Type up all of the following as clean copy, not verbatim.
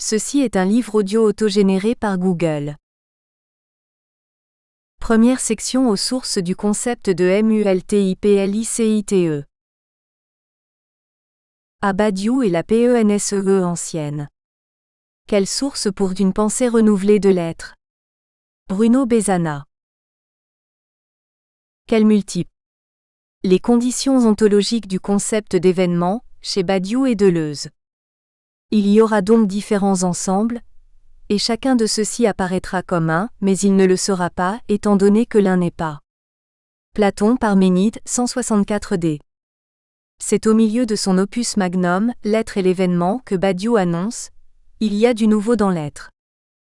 Ceci est un livre audio autogénéré par Google. Première section aux sources du concept de multiplicite. A Badiou et la PENSEE ancienne. Quelle source pour une pensée renouvelée de l'être? Bruno Bézana. Quel multiple? Les conditions ontologiques du concept d'événement, chez Badiou et Deleuze. Il y aura donc différents ensembles, et chacun de ceux-ci apparaîtra comme un, mais il ne le sera pas, étant donné que l'un n'est pas. Platon, Parménide, 164d. C'est au milieu de son opus magnum, L'être et l'événement, que Badiou annonce: il y a du nouveau dans l'être.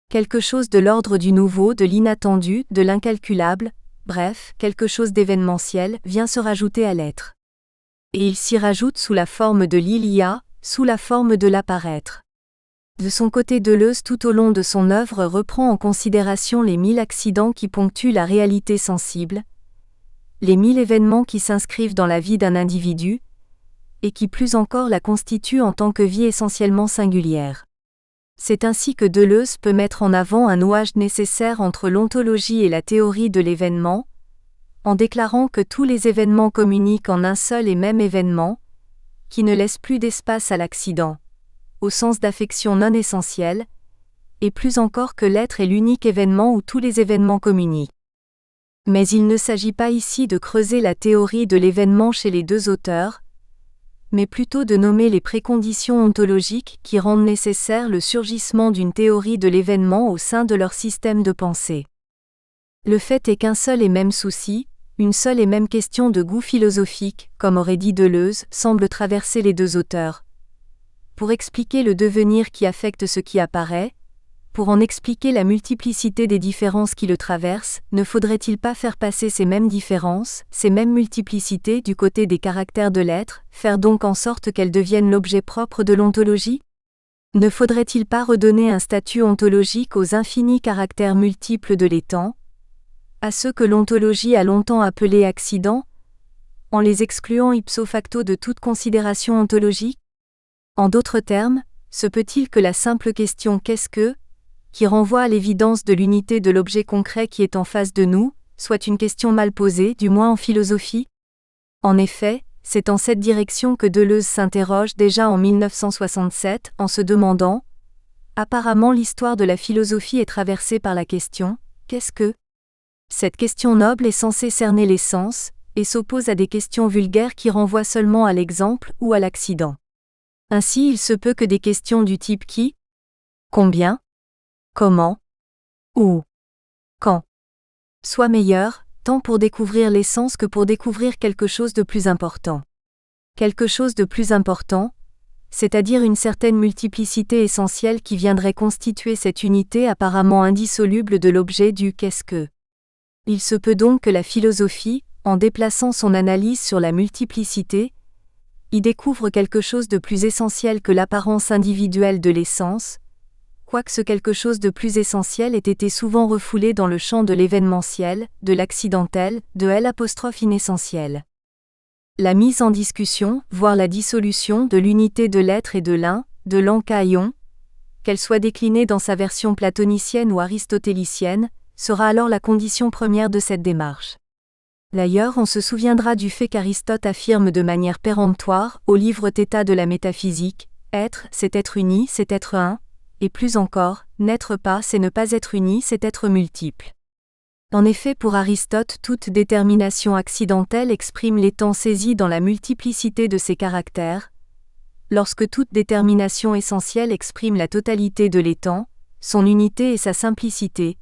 Quelque chose de l'ordre du nouveau, de l'inattendu, de l'incalculable, bref, quelque chose d'événementiel, vient se rajouter à l'être. Et il s'y rajoute sous la forme de l'il y a, sous la forme de l'apparaître. De son côté, Deleuze tout au long de son œuvre reprend en considération les 1000 accidents qui ponctuent la réalité sensible, les 1000 événements qui s'inscrivent dans la vie d'un individu, et qui plus encore la constituent en tant que vie essentiellement singulière. C'est ainsi que Deleuze peut mettre en avant un nouage nécessaire entre l'ontologie et la théorie de l'événement, en déclarant que tous les événements communiquent en un seul et même événement, qui ne laisse plus d'espace à l'accident, au sens d'affection non essentielle, et plus encore que l'être est l'unique événement où tous les événements communiquent. Mais il ne s'agit pas ici de creuser la théorie de l'événement chez les deux auteurs, mais plutôt de nommer les préconditions ontologiques qui rendent nécessaire le surgissement d'une théorie de l'événement au sein de leur système de pensée. Le fait est qu'un seul et même souci, une seule et même question de goût philosophique, comme aurait dit Deleuze, semble traverser les deux auteurs. Pour expliquer le devenir qui affecte ce qui apparaît, pour en expliquer la multiplicité des différences qui le traversent, ne faudrait-il pas faire passer ces mêmes différences, ces mêmes multiplicités du côté des caractères de l'être, faire donc en sorte qu'elles deviennent l'objet propre de l'ontologie? Ne faudrait-il pas redonner un statut ontologique aux infinis caractères multiples de l'étant, à ceux que l'ontologie a longtemps appelés accidents, en les excluant ipso facto de toute considération ontologique? En d'autres termes, se peut-il que la simple question « qu'est-ce que ?», qui renvoie à l'évidence de l'unité de l'objet concret qui est en face de nous, soit une question mal posée, du moins en philosophie? En effet, c'est en cette direction que Deleuze s'interroge déjà en 1967, en se demandant: apparemment l'histoire de la philosophie est traversée par la question « qu'est-ce que ?». Cette question noble est censée cerner les sens, et s'oppose à des questions vulgaires qui renvoient seulement à l'exemple ou à l'accident. Ainsi il se peut que des questions du type qui, combien, comment, où, quand, soient meilleures, tant pour découvrir l'essence que pour découvrir quelque chose de plus important. Quelque chose de plus important, c'est-à-dire une certaine multiplicité essentielle qui viendrait constituer cette unité apparemment indissoluble de l'objet du « qu'est-ce que ?». Il se peut donc que la philosophie, en déplaçant son analyse sur la multiplicité, y découvre quelque chose de plus essentiel que l'apparence individuelle de l'essence, quoique ce quelque chose de plus essentiel ait été souvent refoulé dans le champ de l'événementiel, de l'accidentel, de l'inessentiel. La mise en discussion, voire la dissolution de l'unité de l'être et de l'un, de l'encaillon, qu'elle soit déclinée dans sa version platonicienne ou aristotélicienne, sera alors la condition première de cette démarche. D'ailleurs, on se souviendra du fait qu'Aristote affirme de manière péremptoire, au livre Theta de la métaphysique, être, c'est être uni, c'est être un, et plus encore, n'être pas, c'est ne pas être uni, c'est être multiple. En effet, pour Aristote, toute détermination accidentelle exprime l'étant saisi dans la multiplicité de ses caractères, lorsque toute détermination essentielle exprime la totalité de l'étant, son unité et sa simplicité.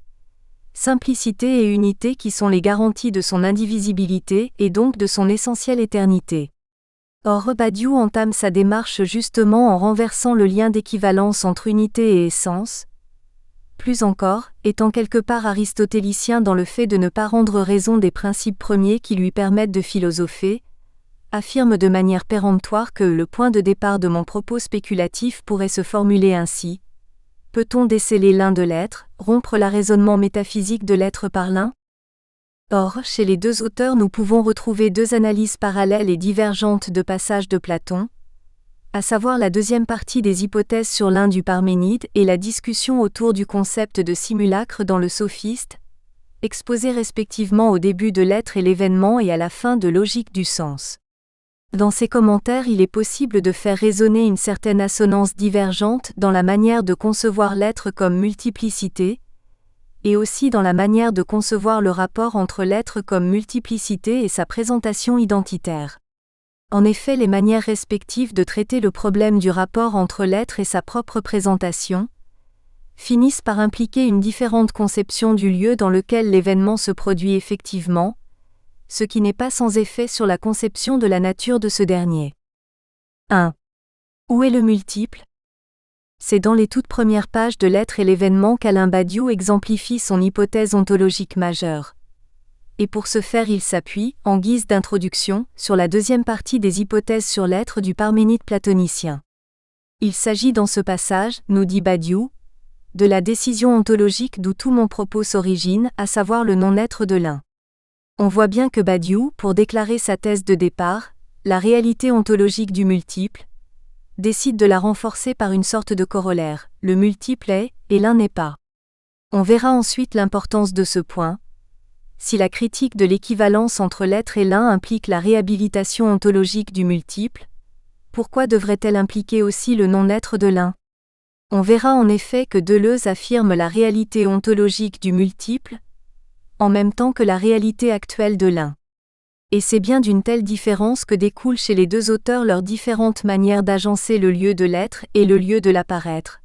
Simplicité et unité qui sont les garanties de son indivisibilité et donc de son essentielle éternité. Or Badiou entame sa démarche justement en renversant le lien d'équivalence entre unité et essence, plus encore, étant quelque part aristotélicien dans le fait de ne pas rendre raison des principes premiers qui lui permettent de philosopher, affirme de manière péremptoire que le point de départ de mon propos spéculatif pourrait se formuler ainsi: peut-on déceler l'un de l'être, rompre l'arraisonnement métaphysique de l'être par l'un? Or, chez les deux auteurs nous pouvons retrouver deux analyses parallèles et divergentes de passages de Platon, à savoir la deuxième partie des hypothèses sur l'un du Parménide et la discussion autour du concept de simulacre dans le Sophiste, exposés respectivement au début de l'être et l'événement et à la fin de Logique du sens. Dans ces commentaires, il est possible de faire résonner une certaine assonance divergente dans la manière de concevoir l'être comme multiplicité, et aussi dans la manière de concevoir le rapport entre l'être comme multiplicité et sa présentation identitaire. En effet, les manières respectives de traiter le problème du rapport entre l'être et sa propre présentation finissent par impliquer une différente conception du lieu dans lequel l'événement se produit effectivement, ce qui n'est pas sans effet sur la conception de la nature de ce dernier. 1. Où est le multiple ? C'est dans les toutes premières pages de l'être et l'événement qu'Alain Badiou exemplifie son hypothèse ontologique majeure. Et pour ce faire, il s'appuie, en guise d'introduction, sur la deuxième partie des hypothèses sur l'être du Parménide platonicien. Il s'agit dans ce passage, nous dit Badiou, de la décision ontologique d'où tout mon propos s'origine, à savoir le non-être de l'un. On voit bien que Badiou, pour déclarer sa thèse de départ, la réalité ontologique du multiple, décide de la renforcer par une sorte de corollaire, le multiple est, et l'un n'est pas. On verra ensuite l'importance de ce point. Si la critique de l'équivalence entre l'être et l'un implique la réhabilitation ontologique du multiple, pourquoi devrait-elle impliquer aussi le non-être de l'un ? On verra en effet que Deleuze affirme la réalité ontologique du multiple, en même temps que la réalité actuelle de l'un. Et c'est bien d'une telle différence que découlent chez les deux auteurs leurs différentes manières d'agencer le lieu de l'être et le lieu de l'apparaître.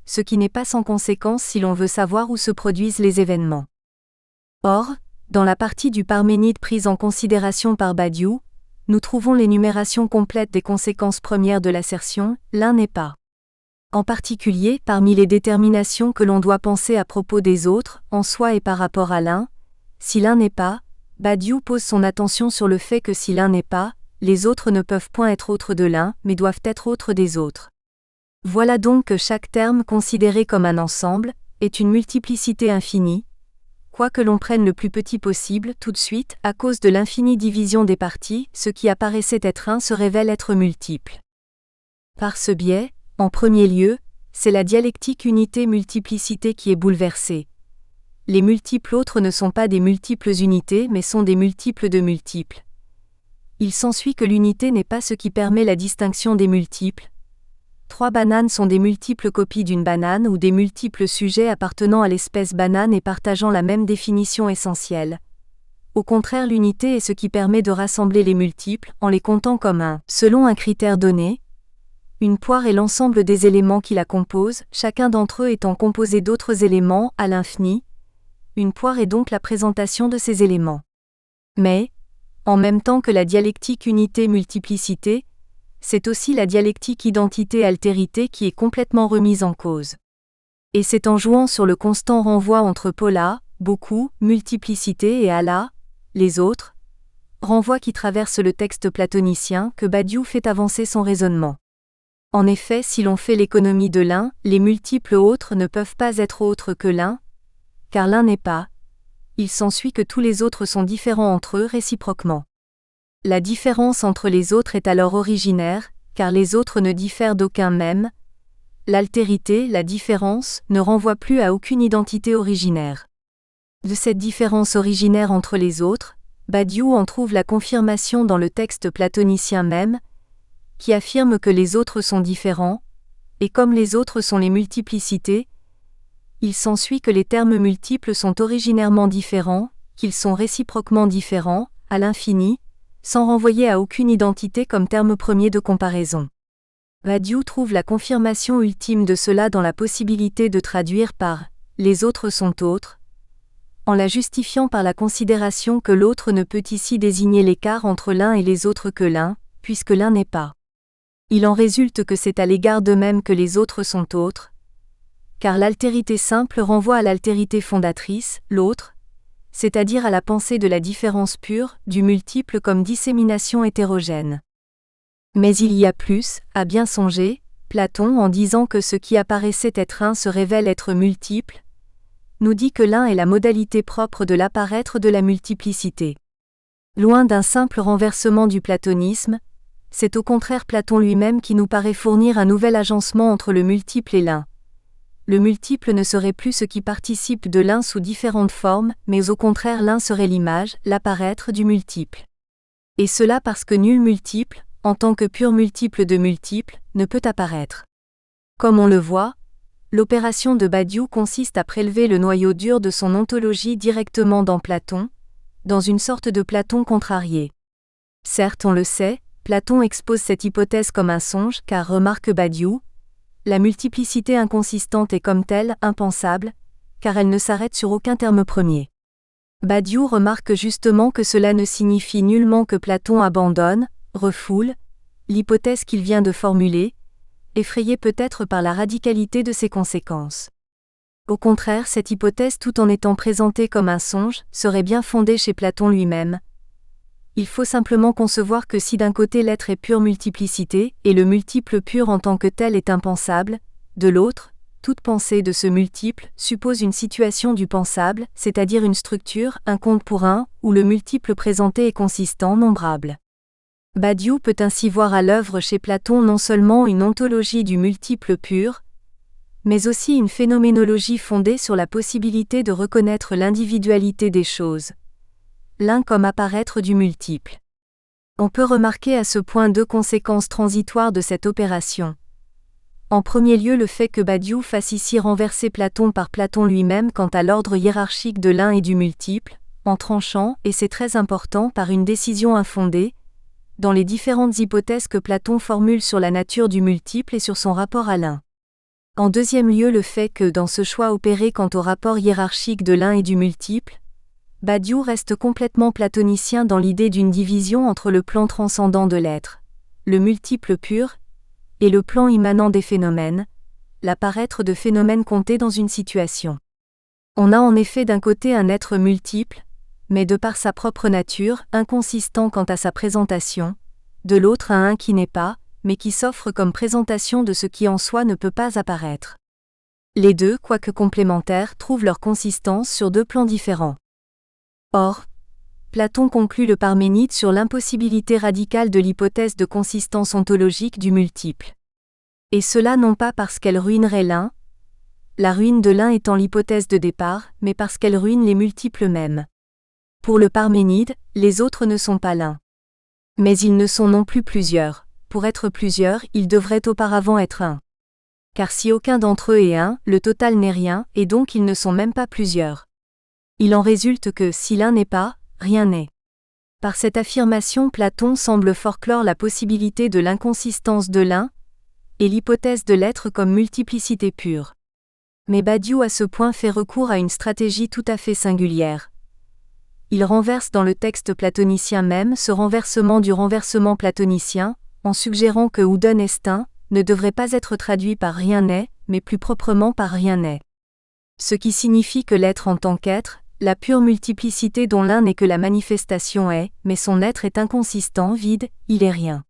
Ce qui n'est pas sans conséquence si l'on veut savoir où se produisent les événements. Or, dans la partie du Parménide prise en considération par Badiou, nous trouvons l'énumération complète des conséquences premières de l'assertion « l'un n'est pas ». En particulier, parmi les déterminations que l'on doit penser à propos des autres, en soi et par rapport à l'un, si l'un n'est pas, Badiou pose son attention sur le fait que si l'un n'est pas, les autres ne peuvent point être autres de l'un, mais doivent être autres des autres. Voilà donc que chaque terme considéré comme un ensemble, est une multiplicité infinie, quoi que l'on prenne le plus petit possible, tout de suite, à cause de l'infinie division des parties, ce qui apparaissait être un se révèle être multiple. Par ce biais, en premier lieu, c'est la dialectique unité-multiplicité qui est bouleversée. Les multiples autres ne sont pas des multiples unités mais sont des multiples de multiples. Il s'ensuit que l'unité n'est pas ce qui permet la distinction des multiples. 3 bananes sont des multiples copies d'une banane ou des multiples sujets appartenant à l'espèce banane et partageant la même définition essentielle. Au contraire, l'unité est ce qui permet de rassembler les multiples en les comptant comme un, selon un critère donné. Une poire est l'ensemble des éléments qui la composent, chacun d'entre eux étant composé d'autres éléments à l'infini. Une poire est donc la présentation de ces éléments. Mais, en même temps que la dialectique unité-multiplicité, c'est aussi la dialectique identité-altérité qui est complètement remise en cause. Et c'est en jouant sur le constant renvoi entre pola, beaucoup, multiplicité et ala, les autres, renvoi qui traverse le texte platonicien que Badiou fait avancer son raisonnement. En effet, si l'on fait l'économie de l'un, les multiples autres ne peuvent pas être autres que l'un, car l'un n'est pas. Il s'ensuit que tous les autres sont différents entre eux réciproquement. La différence entre les autres est alors originaire, car les autres ne diffèrent d'aucun même. L'altérité, la différence, ne renvoie plus à aucune identité originaire. De cette différence originaire entre les autres, Badiou en trouve la confirmation dans le texte platonicien même, qui affirme que les autres sont différents, et comme les autres sont les multiplicités, il s'ensuit que les termes multiples sont originairement différents, qu'ils sont réciproquement différents, à l'infini, sans renvoyer à aucune identité comme terme premier de comparaison. Badiou trouve la confirmation ultime de cela dans la possibilité de traduire par « les autres sont autres », en la justifiant par la considération que l'autre ne peut ici désigner l'écart entre l'un et les autres que l'un, puisque l'un n'est pas. Il en résulte que c'est à l'égard d'eux-mêmes que les autres sont autres, car l'altérité simple renvoie à l'altérité fondatrice, l'autre, c'est-à-dire à la pensée de la différence pure, du multiple comme dissémination hétérogène. Mais il y a plus, à bien songer, Platon en disant que ce qui apparaissait être un se révèle être multiple, nous dit que l'un est la modalité propre de l'apparaître de la multiplicité. Loin d'un simple renversement du platonisme, c'est au contraire Platon lui-même qui nous paraît fournir un nouvel agencement entre le multiple et l'un. Le multiple ne serait plus ce qui participe de l'un sous différentes formes, mais au contraire l'un serait l'image, l'apparaître du multiple. Et cela parce que nul multiple, en tant que pur multiple de multiples, ne peut apparaître. Comme on le voit, l'opération de Badiou consiste à prélever le noyau dur de son ontologie directement dans Platon, dans une sorte de Platon contrarié. Certes, on le sait, Platon expose cette hypothèse comme un songe, car remarque Badiou, la multiplicité inconsistante est comme telle impensable, car elle ne s'arrête sur aucun terme premier. Badiou remarque justement que cela ne signifie nullement que Platon abandonne, refoule, l'hypothèse qu'il vient de formuler, effrayé peut-être par la radicalité de ses conséquences. Au contraire, cette hypothèse, tout en étant présentée comme un songe, serait bien fondée chez Platon lui-même. Il faut simplement concevoir que si d'un côté l'être est pure multiplicité, et le multiple pur en tant que tel est impensable, de l'autre, toute pensée de ce multiple suppose une situation du pensable, c'est-à-dire une structure, un compte pour un, où le multiple présenté est consistant, nombrable. Badiou peut ainsi voir à l'œuvre chez Platon non seulement une ontologie du multiple pur, mais aussi une phénoménologie fondée sur la possibilité de reconnaître l'individualité des choses, l'un comme apparaître du multiple. On peut remarquer à ce point deux conséquences transitoires de cette opération. En premier lieu, le fait que Badiou fasse ici renverser Platon par Platon lui-même quant à l'ordre hiérarchique de l'un et du multiple, en tranchant, et c'est très important, par une décision infondée, dans les différentes hypothèses que Platon formule sur la nature du multiple et sur son rapport à l'un. En deuxième lieu, le fait que, dans ce choix opéré quant au rapport hiérarchique de l'un et du multiple, Badiou reste complètement platonicien dans l'idée d'une division entre le plan transcendant de l'être, le multiple pur, et le plan immanent des phénomènes, l'apparaître de phénomènes comptés dans une situation. On a en effet d'un côté un être multiple, mais de par sa propre nature, inconsistant quant à sa présentation, de l'autre un qui n'est pas, mais qui s'offre comme présentation de ce qui en soi ne peut pas apparaître. Les deux, quoique complémentaires, trouvent leur consistance sur deux plans différents. Or, Platon conclut le Parménide sur l'impossibilité radicale de l'hypothèse de consistance ontologique du multiple. Et cela non pas parce qu'elle ruinerait l'un, la ruine de l'un étant l'hypothèse de départ, mais parce qu'elle ruine les multiples mêmes. Pour le Parménide, les autres ne sont pas l'un. Mais ils ne sont non plus plusieurs. Pour être plusieurs, ils devraient auparavant être un. Car si aucun d'entre eux est un, le total n'est rien, et donc ils ne sont même pas plusieurs. Il en résulte que, si l'un n'est pas, rien n'est. Par cette affirmation, Platon semble forclore la possibilité de l'inconsistance de l'un, et l'hypothèse de l'être comme multiplicité pure. Mais Badiou à ce point fait recours à une stratégie tout à fait singulière. Il renverse dans le texte platonicien même ce renversement du renversement platonicien, en suggérant que Uden est un ne devrait pas être traduit par rien n'est, mais plus proprement par rien n'est. Ce qui signifie que l'être en tant qu'être, la pure multiplicité dont l'un n'est que la manifestation est, mais son être est inconsistant, vide, il est rien.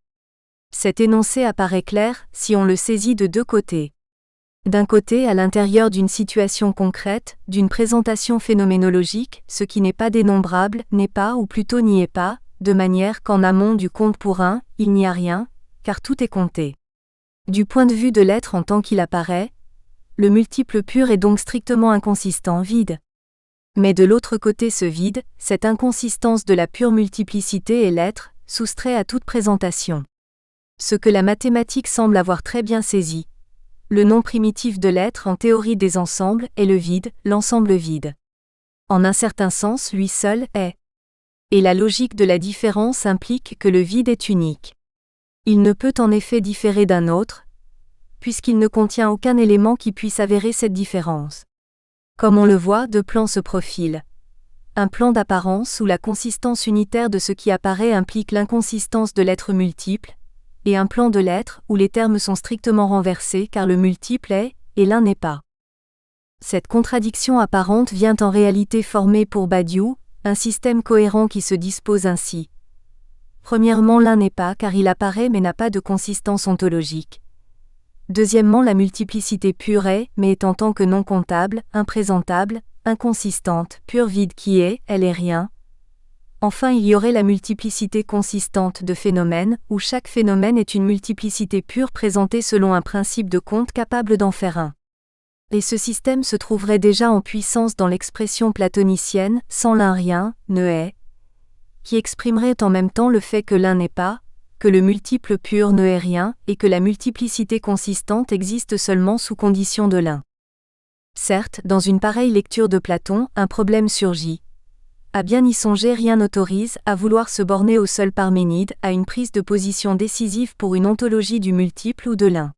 Cet énoncé apparaît clair si on le saisit de deux côtés. D'un côté, à l'intérieur d'une situation concrète, d'une présentation phénoménologique, ce qui n'est pas dénombrable, n'est pas ou plutôt n'y est pas, de manière qu'en amont du compte pour un, il n'y a rien, car tout est compté. Du point de vue de l'être en tant qu'il apparaît, le multiple pur est donc strictement inconsistant, vide. Mais de l'autre côté ce vide, cette inconsistance de la pure multiplicité est l'être, soustrait à toute présentation. Ce que la mathématique semble avoir très bien saisi. Le nom primitif de l'être en théorie des ensembles est le vide, l'ensemble vide. En un certain sens, lui seul est. Et la logique de la différence implique que le vide est unique. Il ne peut en effet différer d'un autre, puisqu'il ne contient aucun élément qui puisse avérer cette différence. Comme on le voit, deux plans se profilent. Un plan d'apparence où la consistance unitaire de ce qui apparaît implique l'inconsistance de l'être multiple, et un plan de l'être où les termes sont strictement renversés car le multiple est, et l'un n'est pas. Cette contradiction apparente vient en réalité former pour Badiou un système cohérent qui se dispose ainsi. Premièrement, l'un n'est pas car il apparaît mais n'a pas de consistance ontologique. Deuxièmement, la multiplicité pure est, mais est en tant que non comptable, imprésentable, inconsistante, pure vide qui est, elle est rien. Enfin, il y aurait la multiplicité consistante de phénomènes, où chaque phénomène est une multiplicité pure présentée selon un principe de compte capable d'en faire un. Et ce système se trouverait déjà en puissance dans l'expression platonicienne « sans l'un rien ne est », qui exprimerait en même temps le fait que l'un n'est pas, que le multiple pur ne est rien, et que la multiplicité consistante existe seulement sous condition de l'un. Certes, dans une pareille lecture de Platon, un problème surgit. À bien y songer, rien n'autorise à vouloir se borner au seul Parménide, à une prise de position décisive pour une ontologie du multiple ou de l'un.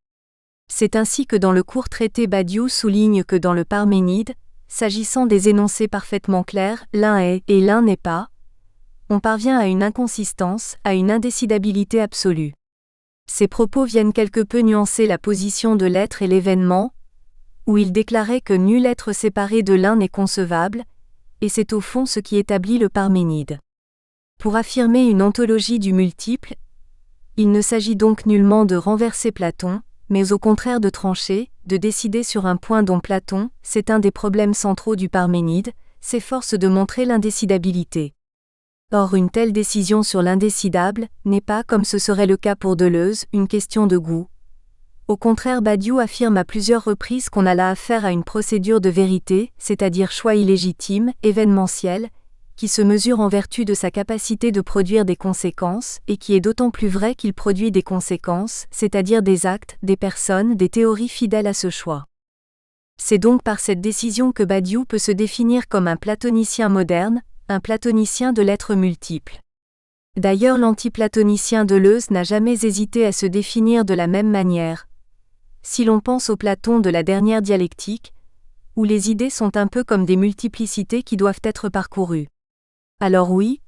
C'est ainsi que dans le court traité Badiou souligne que dans le Parménide, s'agissant des énoncés parfaitement clairs, l'un est et l'un n'est pas, on parvient à une inconsistance, à une indécidabilité absolue. Ces propos viennent quelque peu nuancer la position de l'être et l'événement, où il déclarait que nul être séparé de l'un n'est concevable, et c'est au fond ce qui établit le Parménide. Pour affirmer une ontologie du multiple, il ne s'agit donc nullement de renverser Platon, mais au contraire de trancher, de décider sur un point dont Platon, c'est un des problèmes centraux du Parménide, s'efforce de montrer l'indécidabilité. Or une telle décision sur l'indécidable n'est pas, comme ce serait le cas pour Deleuze, une question de goût. Au contraire, Badiou affirme à plusieurs reprises qu'on a là affaire à une procédure de vérité, c'est-à-dire choix illégitime, événementiel, qui se mesure en vertu de sa capacité de produire des conséquences, et qui est d'autant plus vrai qu'il produit des conséquences, c'est-à-dire des actes, des personnes, des théories fidèles à ce choix. C'est donc par cette décision que Badiou peut se définir comme un platonicien moderne, un platonicien de l'être multiple. D'ailleurs, l'antiplatonicien Deleuze n'a jamais hésité à se définir de la même manière. Si l'on pense au Platon de la dernière dialectique, où les idées sont un peu comme des multiplicités qui doivent être parcourues. Alors oui,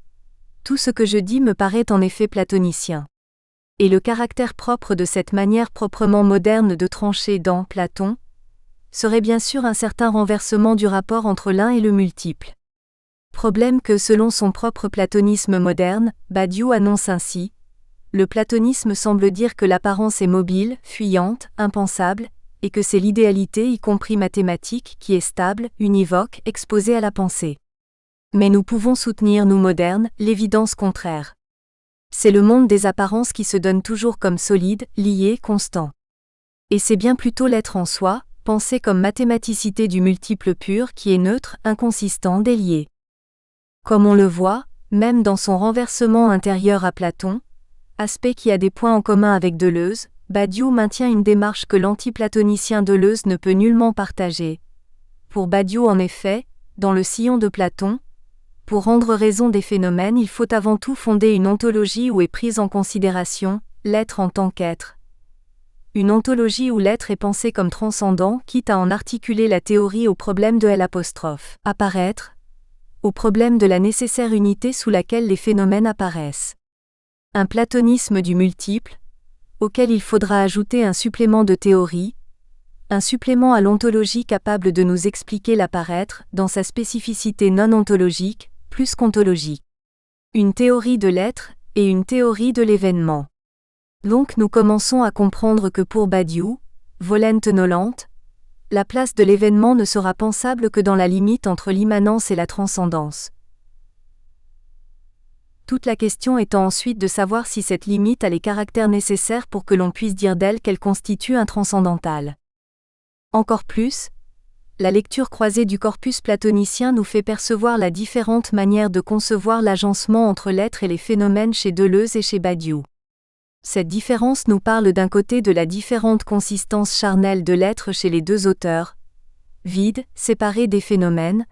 tout ce que je dis me paraît en effet platonicien. Et le caractère propre de cette manière proprement moderne de trancher dans Platon serait bien sûr un certain renversement du rapport entre l'un et le multiple. Problème que, selon son propre platonisme moderne, Badiou annonce ainsi. Le platonisme semble dire que l'apparence est mobile, fuyante, impensable, et que c'est l'idéalité, y compris mathématique, qui est stable, univoque, exposée à la pensée. Mais nous pouvons soutenir, nous modernes, l'évidence contraire. C'est le monde des apparences qui se donne toujours comme solide, lié, constant. Et c'est bien plutôt l'être en soi, pensé comme mathématicité du multiple pur, qui est neutre, inconsistant, délié. Comme on le voit, même dans son renversement intérieur à Platon, aspect qui a des points en commun avec Deleuze, Badiou maintient une démarche que l'antiplatonicien Deleuze ne peut nullement partager. Pour Badiou en effet, dans le sillon de Platon, pour rendre raison des phénomènes, il faut avant tout fonder une ontologie où est prise en considération l'être en tant qu'être. Une ontologie où l'être est pensé comme transcendant, quitte à en articuler la théorie au problème de L'. Apparaître, au problème de la nécessaire unité sous laquelle les phénomènes apparaissent. Un platonisme du multiple, auquel il faudra ajouter un supplément de théorie, un supplément à l'ontologie capable de nous expliquer l'apparaître dans sa spécificité non ontologique, plus qu'ontologique. Une théorie de l'être et une théorie de l'événement. Donc nous commençons à comprendre que pour Badiou, volent nolent, la place de l'événement ne sera pensable que dans la limite entre l'immanence et la transcendance. Toute la question étant ensuite de savoir si cette limite a les caractères nécessaires pour que l'on puisse dire d'elle qu'elle constitue un transcendantal. Encore plus, la lecture croisée du corpus platonicien nous fait percevoir la différente manière de concevoir l'agencement entre l'être et les phénomènes chez Deleuze et chez Badiou. Cette différence nous parle d'un côté de la différente consistance charnelle de l'être chez les deux auteurs, vide, séparé des phénomènes,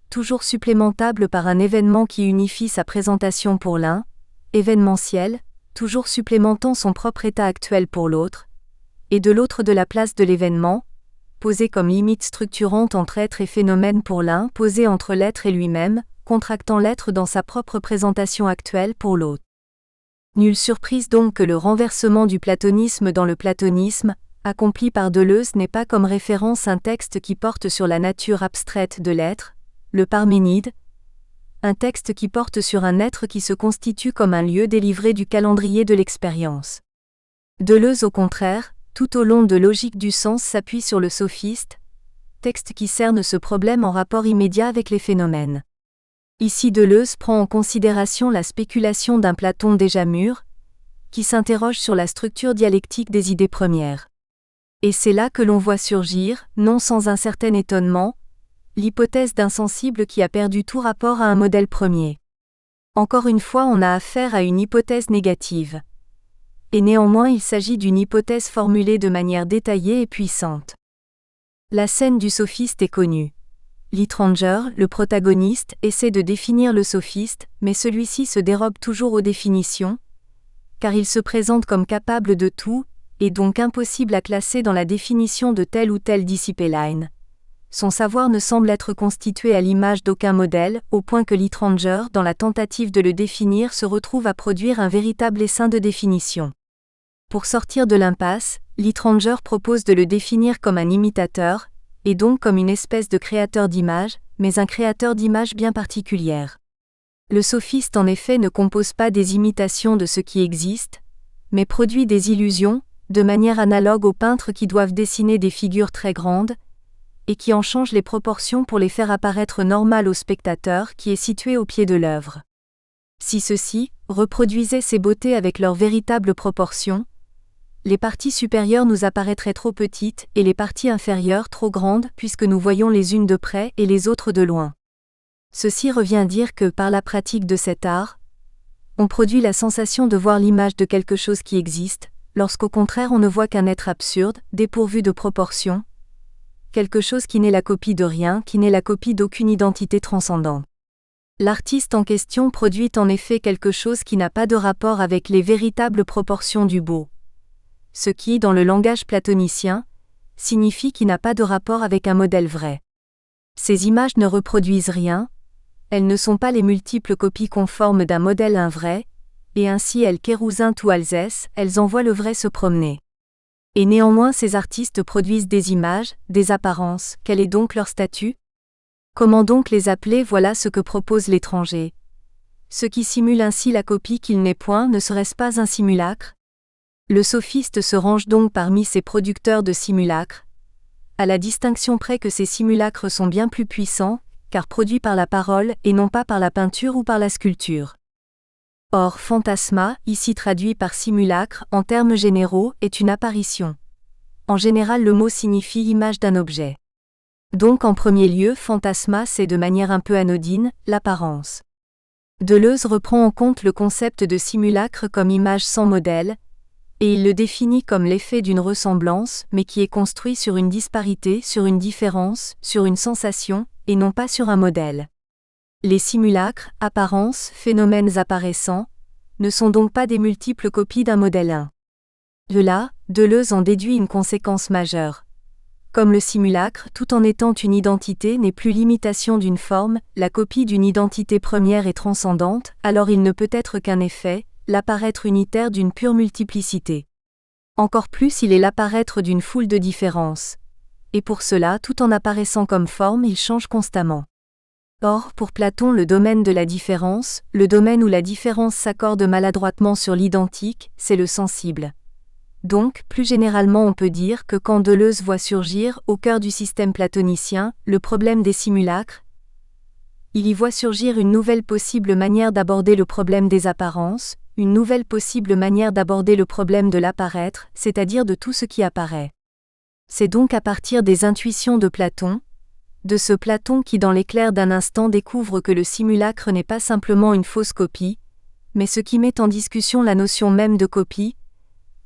toujours supplémentable par un événement qui unifie sa présentation pour l'un, événementiel, toujours supplémentant son propre état actuel pour l'autre, et de l'autre de la place de l'événement, posée comme limite structurante entre être et phénomène pour l'un, posée entre l'être et lui-même, contractant l'être dans sa propre présentation actuelle pour l'autre. Nulle surprise donc que le renversement du platonisme dans le platonisme, accompli par Deleuze, n'est pas comme référence un texte qui porte sur la nature abstraite de l'être, le Parménide, un texte qui porte sur un être qui se constitue comme un lieu délivré du calendrier de l'expérience. Deleuze au contraire, tout au long de Logique du sens s'appuie sur le sophiste, texte qui cerne ce problème en rapport immédiat avec les phénomènes. Ici Deleuze prend en considération la spéculation d'un Platon déjà mûr, qui s'interroge sur la structure dialectique des idées premières. Et c'est là que l'on voit surgir, non sans un certain étonnement, l'hypothèse d'un sensible qui a perdu tout rapport à un modèle premier. Encore une fois, on a affaire à une hypothèse négative. Et néanmoins il s'agit d'une hypothèse formulée de manière détaillée et puissante. La scène du sophiste est connue. L'Étranger, le protagoniste, essaie de définir le sophiste, mais celui-ci se dérobe toujours aux définitions, car il se présente comme capable de tout, et donc impossible à classer dans la définition de telle ou telle discipline. Son savoir ne semble être constitué à l'image d'aucun modèle, au point que l'Étranger, dans la tentative de le définir, se retrouve à produire un véritable essaim de définition. Pour sortir de l'impasse, l'Étranger propose de le définir comme un imitateur, et donc comme une espèce de créateur d'images, mais un créateur d'images bien particulière. Le sophiste en effet ne compose pas des imitations de ce qui existe, mais produit des illusions, de manière analogue aux peintres qui doivent dessiner des figures très grandes, et qui en changent les proportions pour les faire apparaître normales au spectateur qui est situé au pied de l'œuvre. Si ceux-ci reproduisaient ces beautés avec leurs véritables proportions, les parties supérieures nous apparaîtraient trop petites et les parties inférieures trop grandes puisque nous voyons les unes de près et les autres de loin. Ceci revient à dire que, par la pratique de cet art, on produit la sensation de voir l'image de quelque chose qui existe, lorsqu'au contraire on ne voit qu'un être absurde, dépourvu de proportions, quelque chose qui n'est la copie de rien, qui n'est la copie d'aucune identité transcendante. L'artiste en question produit en effet quelque chose qui n'a pas de rapport avec les véritables proportions du beau. Ce qui, dans le langage platonicien, signifie qu'il n'a pas de rapport avec un modèle vrai. Ces images ne reproduisent rien, elles ne sont pas les multiples copies conformes d'un modèle invrai, et ainsi elles kérousinent ou alzès, elles envoient le vrai se promener. Et néanmoins ces artistes produisent des images, des apparences, quel est donc leur statut ? Comment donc les appeler? Voilà ce que propose l'Étranger. Ce qui simule ainsi la copie qu'il n'est point, ne serait-ce pas un simulacre ? Le sophiste se range donc parmi ces producteurs de simulacres, à la distinction près que ces simulacres sont bien plus puissants, car produits par la parole et non pas par la peinture ou par la sculpture. Or, phantasma, ici traduit par simulacre, en termes généraux, est une apparition. En général, le mot signifie image d'un objet. Donc en premier lieu, phantasma c'est de manière un peu anodine, l'apparence. Deleuze reprend en compte le concept de simulacre comme image sans modèle, et il le définit comme l'effet d'une ressemblance, mais qui est construit sur une disparité, sur une différence, sur une sensation, et non pas sur un modèle. Les simulacres, apparences, phénomènes apparaissants, ne sont donc pas des multiples copies d'un modèle 1. De là, Deleuze en déduit une conséquence majeure. Comme le simulacre, tout en étant une identité, n'est plus l'imitation d'une forme, la copie d'une identité première et transcendante, alors il ne peut être qu'un effet, l'apparaître unitaire d'une pure multiplicité. Encore plus il est l'apparaître d'une foule de différences. Et pour cela, tout en apparaissant comme forme, il change constamment. Or, pour Platon, le domaine de la différence, le domaine où la différence s'accorde maladroitement sur l'identique, c'est le sensible. Donc, plus généralement on peut dire que quand Deleuze voit surgir, au cœur du système platonicien, le problème des simulacres, il y voit surgir une nouvelle possible manière d'aborder le problème des apparences, une nouvelle possible manière d'aborder le problème de l'apparaître, c'est-à-dire de tout ce qui apparaît. C'est donc à partir des intuitions de Platon, de ce Platon qui dans l'éclair d'un instant découvre que le simulacre n'est pas simplement une fausse copie, mais ce qui met en discussion la notion même de copie,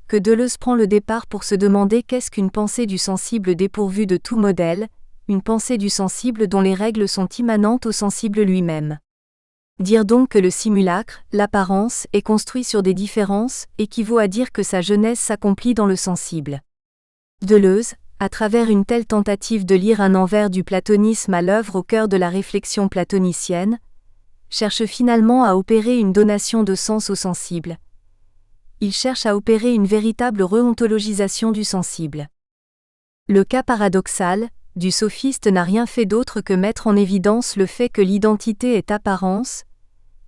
que Deleuze prend le départ pour se demander qu'est-ce qu'une pensée du sensible dépourvue de tout modèle, une pensée du sensible dont les règles sont immanentes au sensible lui-même. Dire donc que le simulacre, l'apparence, est construit sur des différences, équivaut à dire que sa genèse s'accomplit dans le sensible. Deleuze, à travers une telle tentative de lire un envers du platonisme à l'œuvre au cœur de la réflexion platonicienne, cherche finalement à opérer une donation de sens au sensible. Il cherche à opérer une véritable réontologisation du sensible. Le cas paradoxal du sophiste n'a rien fait d'autre que mettre en évidence le fait que l'identité est apparence,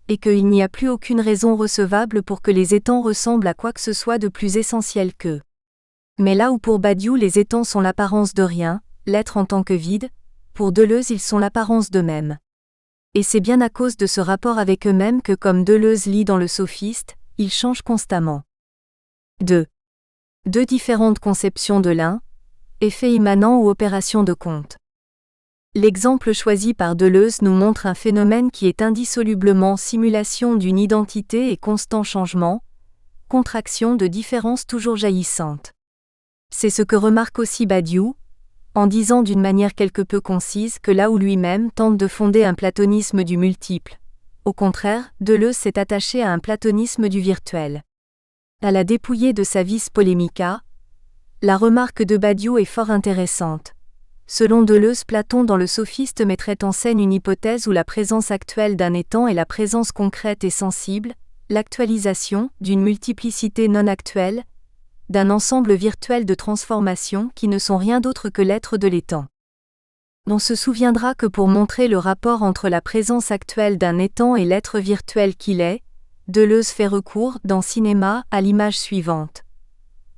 et qu'il n'y a plus aucune raison recevable pour que les étangs ressemblent à quoi que ce soit de plus essentiel qu'eux. Mais là où pour Badiou les étangs sont l'apparence de rien, l'être en tant que vide, pour Deleuze ils sont l'apparence d'eux-mêmes. Et c'est bien à cause de ce rapport avec eux-mêmes que, comme Deleuze lit dans le Sophiste, ils changent constamment. 2. Deux différentes conceptions de l'un, effet immanent ou opération de compte. L'exemple choisi par Deleuze nous montre un phénomène qui est indissolublement simulation d'une identité et constant changement, contraction de différences toujours jaillissantes. C'est ce que remarque aussi Badiou, en disant d'une manière quelque peu concise que là où lui-même tente de fonder un platonisme du multiple, au contraire, Deleuze s'est attaché à un platonisme du virtuel. À la dépouiller de sa vis polemica, la remarque de Badiou est fort intéressante. Selon Deleuze, Platon dans le Sophiste mettrait en scène une hypothèse où la présence actuelle d'un étant est la présence concrète et sensible, l'actualisation d'une multiplicité non actuelle, d'un ensemble virtuel de transformations qui ne sont rien d'autre que l'être de l'étant. On se souviendra que pour montrer le rapport entre la présence actuelle d'un étant et l'être virtuel qu'il est, Deleuze fait recours, dans Cinéma, à l'image suivante.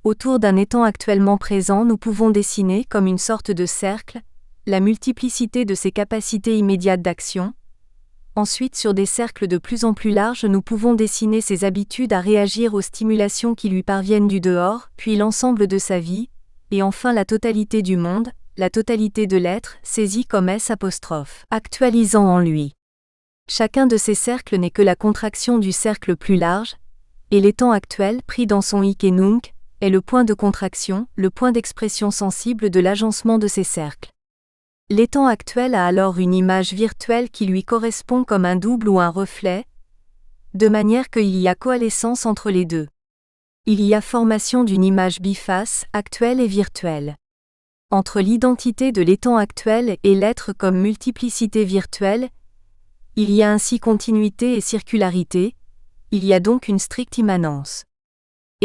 Autour d'un étant actuellement présent, nous pouvons dessiner, comme une sorte de cercle, la multiplicité de ses capacités immédiates d'action. Ensuite, sur des cercles de plus en plus larges, nous pouvons dessiner ses habitudes à réagir aux stimulations qui lui parviennent du dehors, puis l'ensemble de sa vie, et enfin la totalité du monde, la totalité de l'être, saisi comme S', actualisant en lui. Chacun de ces cercles n'est que la contraction du cercle plus large, et l'étant actuel, pris dans son hic et nunc, est le point de contraction, le point d'expression sensible de l'agencement de ces cercles. L'étant actuel a alors une image virtuelle qui lui correspond comme un double ou un reflet, de manière qu'il y a coalescence entre les deux. Il y a formation d'une image biface, actuelle et virtuelle. Entre l'identité de l'étant actuel et l'être comme multiplicité virtuelle, il y a ainsi continuité et circularité, il y a donc une stricte immanence.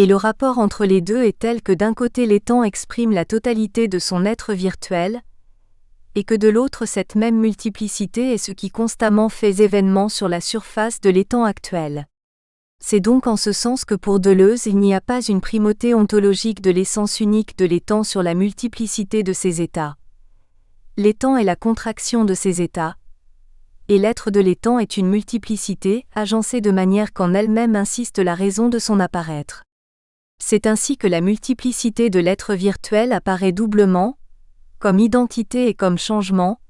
Et le rapport entre les deux est tel que d'un côté l'étant exprime la totalité de son être virtuel, et que de l'autre cette même multiplicité est ce qui constamment fait événement sur la surface de l'étant actuel. C'est donc en ce sens que pour Deleuze il n'y a pas une primauté ontologique de l'essence unique de l'étant sur la multiplicité de ses états. L'étant est la contraction de ses états, et l'être de l'étant est une multiplicité, agencée de manière qu'en elle-même insiste la raison de son apparaître. C'est ainsi que la multiplicité de l'être virtuel apparaît doublement, comme identité et comme changement,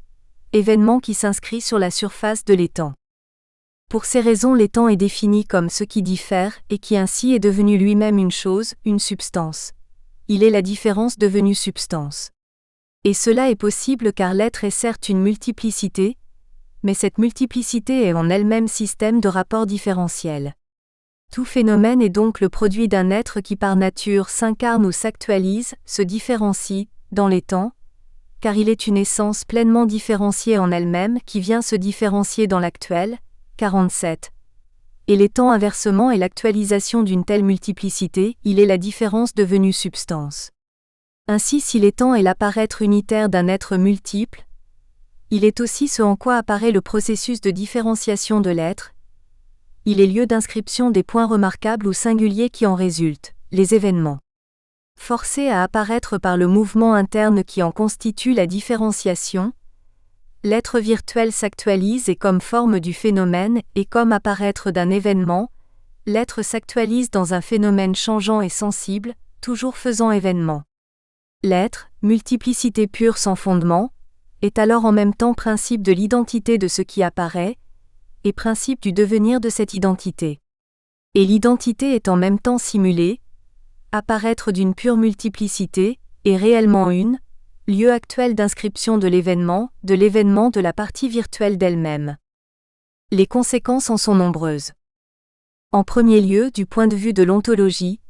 événement qui s'inscrit sur la surface de l'étant. Pour ces raisons, l'étant est défini comme ce qui diffère et qui ainsi est devenu lui-même une chose, une substance. Il est la différence devenue substance. Et cela est possible car l'être est certes une multiplicité, mais cette multiplicité est en elle-même système de rapports différentiels. Tout phénomène est donc le produit d'un être qui par nature s'incarne ou s'actualise, se différencie, dans les temps, car il est une essence pleinement différenciée en elle-même qui vient se différencier dans l'actuel, 47. Et l'étant inversement est l'actualisation d'une telle multiplicité, il est la différence devenue substance. Ainsi si l'étant est l'apparaître unitaire d'un être multiple, il est aussi ce en quoi apparaît le processus de différenciation de l'être, il est lieu d'inscription des points remarquables ou singuliers qui en résultent, les événements. Forcés à apparaître par le mouvement interne qui en constitue la différenciation, l'être virtuel s'actualise et comme forme du phénomène et comme apparaître d'un événement, l'être s'actualise dans un phénomène changeant et sensible, toujours faisant événement. L'être, multiplicité pure sans fondement, est alors en même temps principe de l'identité de ce qui apparaît, et principe du devenir de cette identité. Et l'identité est en même temps simulée, apparaître d'une pure multiplicité, et réellement une, lieu actuel d'inscription de l'événement de la partie virtuelle d'elle-même. Les conséquences en sont nombreuses. En premier lieu, du point de vue de l'ontologie,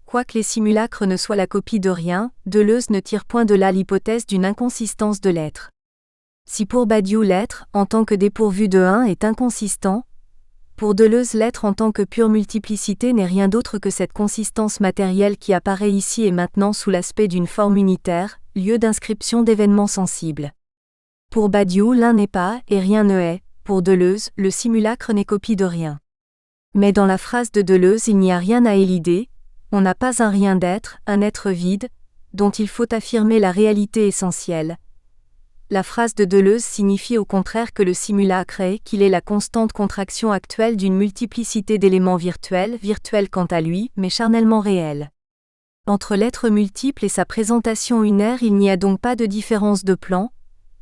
quoique les simulacres ne soient la copie de rien, Deleuze ne tire point de là l'hypothèse d'une inconsistance de l'être. Si pour Badiou l'être, en tant que dépourvu de un, est inconsistant, pour Deleuze l'être en tant que pure multiplicité n'est rien d'autre que cette consistance matérielle qui apparaît ici et maintenant sous l'aspect d'une forme unitaire, lieu d'inscription d'événements sensibles. Pour Badiou l'un n'est pas, et rien ne est, pour Deleuze, le simulacre n'est copie de rien. Mais dans la phrase de Deleuze il n'y a rien à élider, on n'a pas un rien d'être, un être vide, dont il faut affirmer la réalité essentielle. La phrase de Deleuze signifie au contraire que le simulacre est qu'il est la constante contraction actuelle d'une multiplicité d'éléments virtuels quant à lui, mais charnellement réels. Entre l'être multiple et sa présentation unaire, il n'y a donc pas de différence de plan,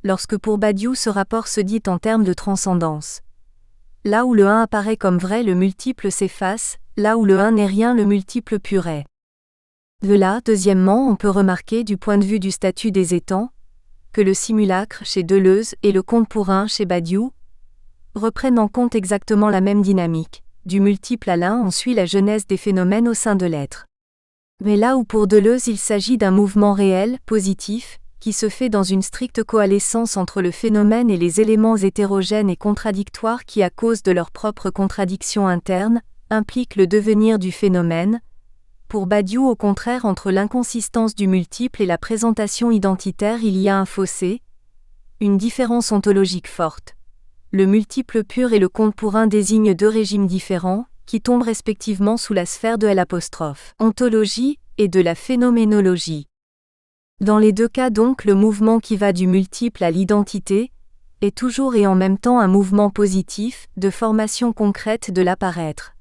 lorsque pour Badiou ce rapport se dit en termes de transcendance. Là où le un apparaît comme vrai, le multiple s'efface, là où le un n'est rien, le multiple pur est. De là, deuxièmement, on peut remarquer du point de vue du statut des étangs, que le simulacre chez Deleuze et le compte pour un chez Badiou reprennent en compte exactement la même dynamique. Du multiple à l'un, on suit la genèse des phénomènes au sein de l'être. Mais là où pour Deleuze il s'agit d'un mouvement réel, positif, qui se fait dans une stricte coalescence entre le phénomène et les éléments hétérogènes et contradictoires qui, à cause de leur propre contradiction interne, impliquent le devenir du phénomène, pour Badiou, au contraire, entre l'inconsistance du multiple et la présentation identitaire, il y a un fossé, une différence ontologique forte. Le multiple pur et le compte pour un désignent deux régimes différents, qui tombent respectivement sous la sphère de l'ontologie et de la phénoménologie. Dans les deux cas donc, le mouvement qui va du multiple à l'identité est toujours et en même temps un mouvement positif, de formation concrète de l'apparaître.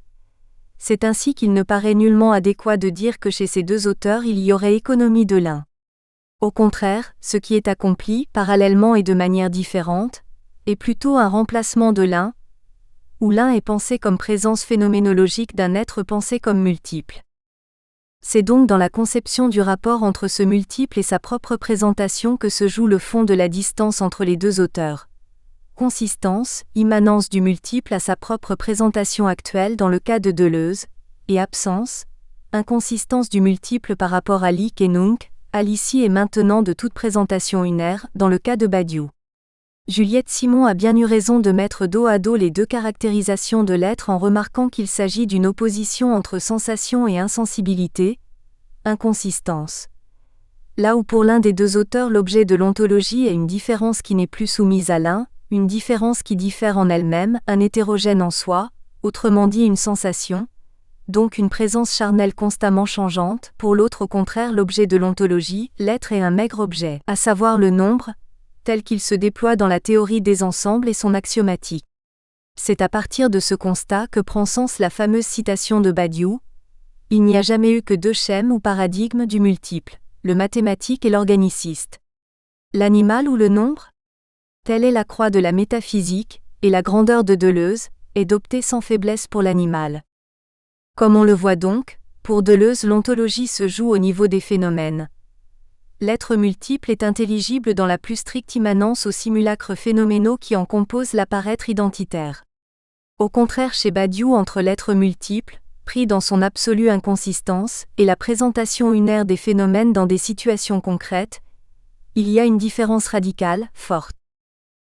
C'est ainsi qu'il ne paraît nullement adéquat de dire que chez ces deux auteurs il y aurait économie de l'un. Au contraire, ce qui est accompli, parallèlement et de manière différente, est plutôt un remplacement de l'un, où l'un est pensé comme présence phénoménologique d'un être pensé comme multiple. C'est donc dans la conception du rapport entre ce multiple et sa propre présentation que se joue le fond de la distance entre les deux auteurs. Consistance, immanence du multiple à sa propre présentation actuelle dans le cas de Deleuze, et absence, inconsistance du multiple par rapport à l'ici et nunc, à l'ici et maintenant de toute présentation unaire, dans le cas de Badiou. Juliette Simon a bien eu raison de mettre dos à dos les deux caractérisations de l'être en remarquant qu'il s'agit d'une opposition entre sensation et insensibilité, inconsistance. Là où pour l'un des deux auteurs l'objet de l'ontologie est une différence qui n'est plus soumise à l'un, une différence qui diffère en elle-même, un hétérogène en soi, autrement dit une sensation, donc une présence charnelle constamment changeante, pour l'autre au contraire l'objet de l'ontologie, l'être est un maigre objet, à savoir le nombre, tel qu'il se déploie dans la théorie des ensembles et son axiomatique. C'est à partir de ce constat que prend sens la fameuse citation de Badiou, « Il n'y a jamais eu que deux schèmes ou paradigmes du multiple, le mathématique et l'organiciste. L'animal ou le nombre ? Telle est la croix de la métaphysique, et la grandeur de Deleuze est d'opter sans faiblesse pour l'animal. » Comme on le voit donc, pour Deleuze l'ontologie se joue au niveau des phénomènes. L'être multiple est intelligible dans la plus stricte immanence aux simulacres phénoménaux qui en composent l'apparaître identitaire. Au contraire chez Badiou entre l'être multiple, pris dans son absolue inconsistance, et la présentation unaire des phénomènes dans des situations concrètes, il y a une différence radicale, forte.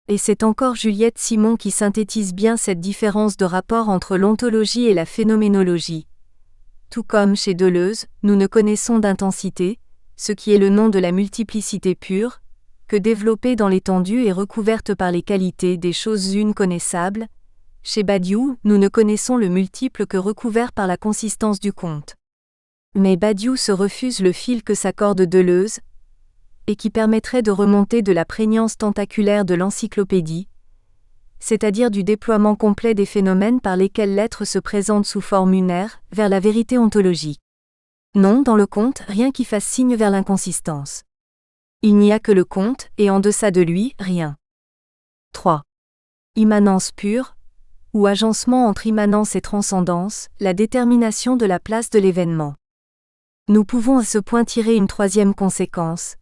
Et c'est encore Juliette Simon qui synthétise bien cette différence de rapport entre l'ontologie et la phénoménologie. Tout comme chez Deleuze, nous ne connaissons d'intensité, ce qui est le nom de la multiplicité pure, que développée dans l'étendue et recouverte par les qualités des choses unes connaissables. Chez Badiou, nous ne connaissons le multiple que recouvert par la consistance du compte. Mais Badiou se refuse le fil que s'accorde Deleuze, et qui permettrait de remonter de la prégnance tentaculaire de l'encyclopédie, c'est-à-dire du déploiement complet des phénomènes par lesquels l'être se présente sous forme unaire, vers la vérité ontologique. Non, dans le compte, rien qui fasse signe vers l'inconsistance. Il n'y a que le compte, et en deçà de lui, rien. 3. Immanence pure, ou agencement entre immanence et transcendance, la détermination de la place de l'événement. Nous pouvons à ce point tirer une troisième conséquence.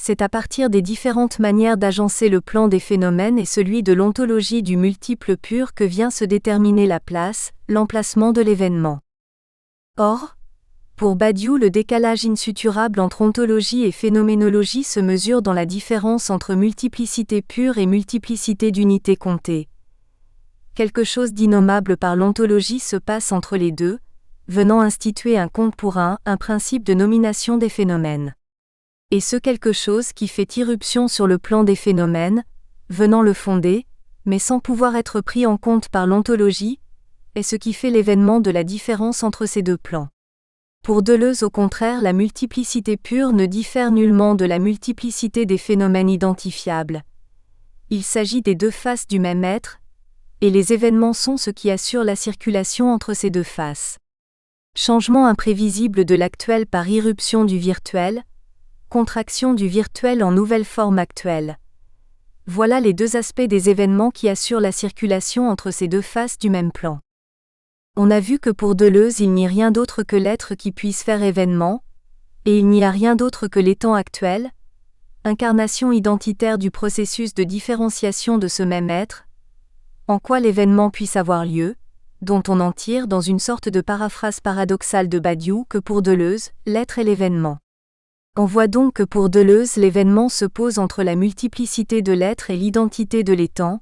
C'est à partir des différentes manières d'agencer le plan des phénomènes et celui de l'ontologie du multiple pur que vient se déterminer la place, l'emplacement de l'événement. Or, pour Badiou, le décalage insuturable entre ontologie et phénoménologie se mesure dans la différence entre multiplicité pure et multiplicité d'unités comptées. Quelque chose d'innommable par l'ontologie se passe entre les deux, venant instituer un compte pour un principe de nomination des phénomènes. Et ce quelque chose qui fait irruption sur le plan des phénomènes, venant le fonder, mais sans pouvoir être pris en compte par l'ontologie, est ce qui fait l'événement de la différence entre ces deux plans. Pour Deleuze au contraire la multiplicité pure ne diffère nullement de la multiplicité des phénomènes identifiables, Il s'agit des deux faces du même être, et les événements sont ce qui assure la circulation entre ces deux faces. Changement imprévisible de l'actuel par irruption du virtuel, contraction du virtuel en nouvelle forme actuelle. Voilà les deux aspects des événements qui assurent la circulation entre ces deux faces du même plan. On a vu que pour Deleuze il n'y a rien d'autre que l'être qui puisse faire événement, et il n'y a rien d'autre que l'étant actuel, incarnation identitaire du processus de différenciation de ce même être, en quoi l'événement puisse avoir lieu, dont on en tire dans une sorte de paraphrase paradoxale de Badiou que pour Deleuze, l'être est l'événement. On voit donc que pour Deleuze l'événement se pose entre la multiplicité de l'être et l'identité de l'étant.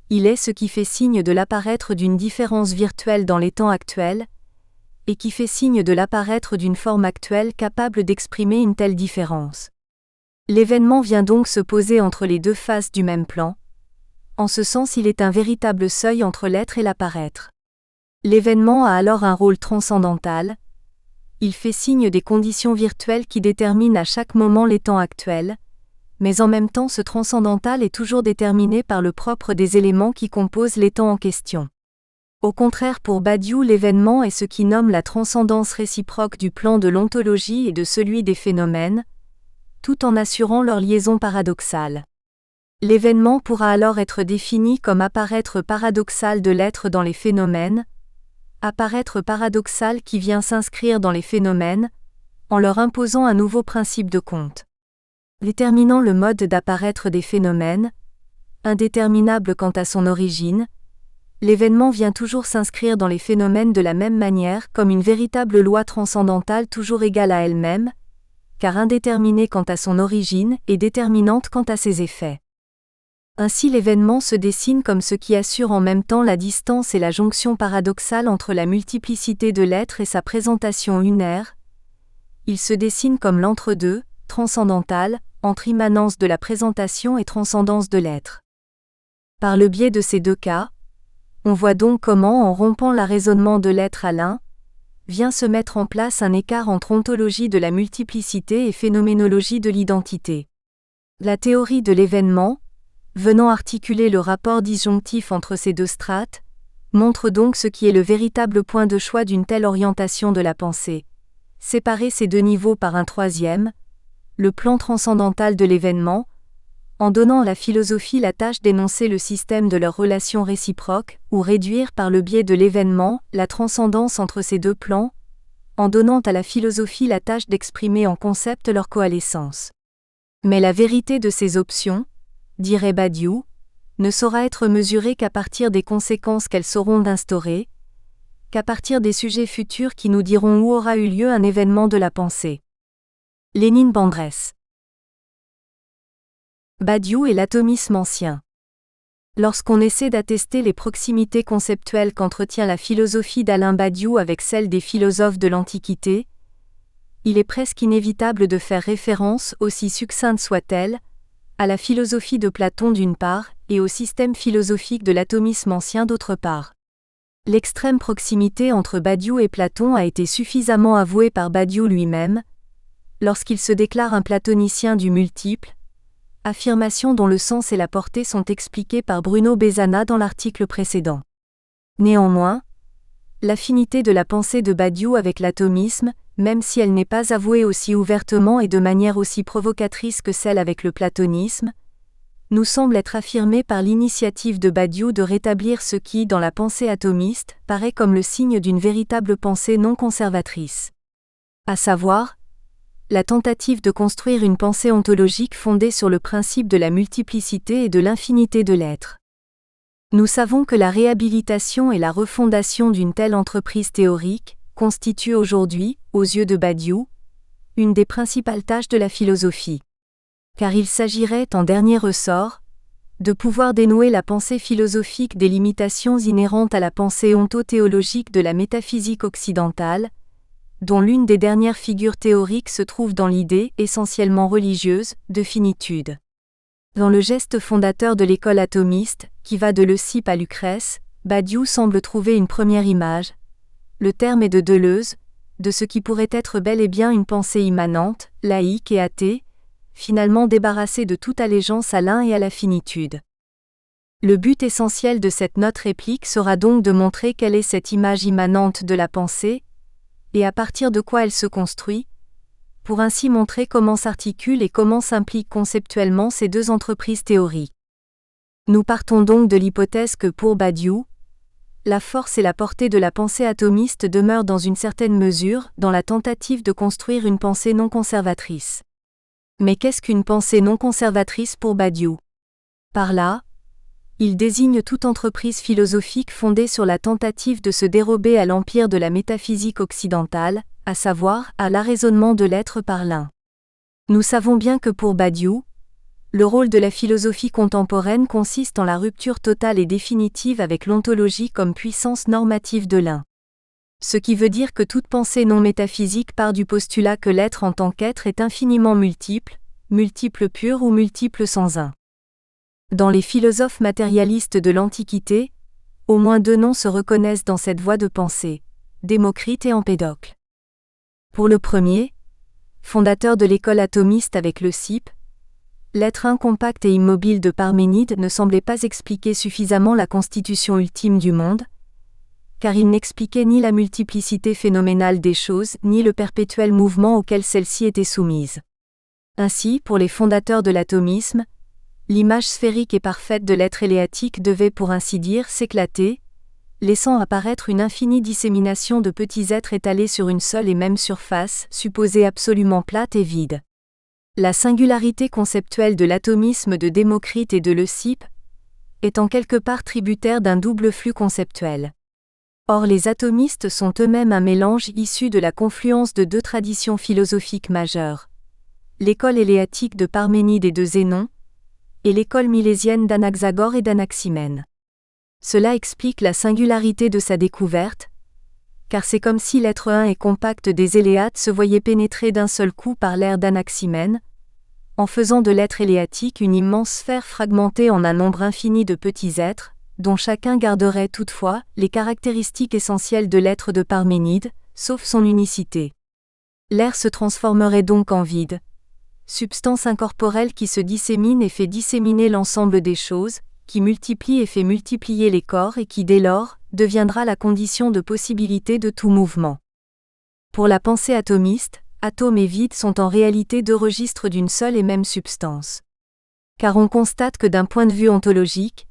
Il est ce qui fait signe de l'apparaître d'une différence virtuelle dans l'étant actuel, et qui fait signe de l'apparaître d'une forme actuelle capable d'exprimer une telle différence. L'événement vient donc se poser entre les deux faces du même plan. En ce sens, il est un véritable seuil entre l'être et l'apparaître. L'événement a alors un rôle transcendantal. Il fait signe des conditions virtuelles qui déterminent à chaque moment l'étant actuel, mais en même temps ce transcendantal est toujours déterminé par le propre des éléments qui composent l'étant en question. Au contraire, pour Badiou, l'événement est ce qui nomme la transcendance réciproque du plan de l'ontologie et de celui des phénomènes, tout en assurant leur liaison paradoxale. L'événement pourra alors être défini comme apparaître paradoxal de l'être dans les phénomènes, apparaître paradoxal qui vient s'inscrire dans les phénomènes, en leur imposant un nouveau principe de compte. Déterminant le mode d'apparaître des phénomènes, indéterminable quant à son origine, l'événement vient toujours s'inscrire dans les phénomènes de la même manière comme une véritable loi transcendantale toujours égale à elle-même, car indéterminée quant à son origine et déterminante quant à ses effets. Ainsi l'événement se dessine comme ce qui assure en même temps la distance et la jonction paradoxale entre la multiplicité de l'être et sa présentation unaire. Il se dessine comme l'entre-deux, transcendantal, entre immanence de la présentation et transcendance de l'être. Par le biais de ces deux cas, on voit donc comment, en rompant l'arraisonnement de l'être à l'un, vient se mettre en place un écart entre ontologie de la multiplicité et phénoménologie de l'identité. La théorie de l'événement, venant articuler le rapport disjonctif entre ces deux strates, montre donc ce qui est le véritable point de choix d'une telle orientation de la pensée. Séparer ces deux niveaux par un troisième, le plan transcendantal de l'événement, en donnant à la philosophie la tâche d'énoncer le système de leurs relations réciproques, ou réduire par le biais de l'événement la transcendance entre ces deux plans, en donnant à la philosophie la tâche d'exprimer en concept leur coalescence. Mais la vérité de ces options, dirait Badiou, ne saura être mesurée qu'à partir des conséquences qu'elles sauront d'instaurer, qu'à partir des sujets futurs qui nous diront où aura eu lieu un événement de la pensée. Lénine Bandrés. Badiou et l'atomisme ancien. Lorsqu'on essaie d'attester les proximités conceptuelles qu'entretient la philosophie d'Alain Badiou avec celle des philosophes de l'Antiquité, il est presque inévitable de faire référence, aussi succincte soit-elle, à la philosophie de Platon d'une part, et au système philosophique de l'atomisme ancien d'autre part. L'extrême proximité entre Badiou et Platon a été suffisamment avouée par Badiou lui-même, lorsqu'il se déclare un platonicien du multiple, affirmation dont le sens et la portée sont expliqués par Bruno Bezana dans l'article précédent. Néanmoins, l'affinité de la pensée de Badiou avec l'atomisme, même si elle n'est pas avouée aussi ouvertement et de manière aussi provocatrice que celle avec le platonisme, nous semble être affirmée par l'initiative de Badiou de rétablir ce qui, dans la pensée atomiste, paraît comme le signe d'une véritable pensée non conservatrice. À savoir, la tentative de construire une pensée ontologique fondée sur le principe de la multiplicité et de l'infinité de l'être. Nous savons que la réhabilitation et la refondation d'une telle entreprise théorique constitue aujourd'hui, aux yeux de Badiou, une des principales tâches de la philosophie. Car il s'agirait, en dernier ressort, de pouvoir dénouer la pensée philosophique des limitations inhérentes à la pensée ontothéologique de la métaphysique occidentale, dont l'une des dernières figures théoriques se trouve dans l'idée, essentiellement religieuse, de finitude. Dans le geste fondateur de l'école atomiste, qui va de Leucippe à Lucrèce, Badiou semble trouver une première image. Le terme est de Deleuze, de ce qui pourrait être bel et bien une pensée immanente, laïque et athée, finalement débarrassé de toute allégeance à l'un et à la finitude. Le but essentiel de cette note réplique sera donc de montrer quelle est cette image immanente de la pensée, et à partir de quoi elle se construit, pour ainsi montrer comment s'articulent et comment s'impliquent conceptuellement ces deux entreprises théoriques. Nous partons donc de l'hypothèse que pour Badiou, la force et la portée de la pensée atomiste demeurent dans une certaine mesure dans la tentative de construire une pensée non conservatrice. Mais qu'est-ce qu'une pensée non conservatrice pour Badiou ? Par là, il désigne toute entreprise philosophique fondée sur la tentative de se dérober à l'empire de la métaphysique occidentale, à savoir à l'arraisonnement de l'être par l'un. Nous savons bien que pour Badiou, le rôle de la philosophie contemporaine consiste en la rupture totale et définitive avec l'ontologie comme puissance normative de l'un. Ce qui veut dire que toute pensée non métaphysique part du postulat que l'être en tant qu'être est infiniment multiple, multiple pur ou multiple sans un. Dans les philosophes matérialistes de l'Antiquité, au moins deux noms se reconnaissent dans cette voie de pensée, Démocrite et Empédocle. Pour le premier, fondateur de l'école atomiste avec Leucippe, l'être incompact et immobile de Parménide ne semblait pas expliquer suffisamment la constitution ultime du monde, car il n'expliquait ni la multiplicité phénoménale des choses ni le perpétuel mouvement auquel celles-ci étaient soumises. Ainsi, pour les fondateurs de l'atomisme, l'image sphérique et parfaite de l'être éléatique devait pour ainsi dire s'éclater, laissant apparaître une infinie dissémination de petits êtres étalés sur une seule et même surface, supposée absolument plate et vide. La singularité conceptuelle de l'atomisme de Démocrite et de Leucippe est en quelque part tributaire d'un double flux conceptuel. Or les atomistes sont eux-mêmes un mélange issu de la confluence de deux traditions philosophiques majeures, l'école éléatique de Parménide et de Zénon, et l'école milésienne d'Anaxagore et d'Anaximène. Cela explique la singularité de sa découverte, car c'est comme si l'être un et compact des Éléates se voyait pénétrer d'un seul coup par l'air d'Anaximène, en faisant de l'être éléatique une immense sphère fragmentée en un nombre infini de petits êtres, dont chacun garderait toutefois les caractéristiques essentielles de l'être de Parménide, sauf son unicité. L'air se transformerait donc en vide, substance incorporelle qui se dissémine et fait disséminer l'ensemble des choses, qui multiplie et fait multiplier les corps et qui dès lors, deviendra la condition de possibilité de tout mouvement. Pour la pensée atomiste, atome et vide sont en réalité deux registres d'une seule et même substance. Car on constate que d'un point de vue ontologique,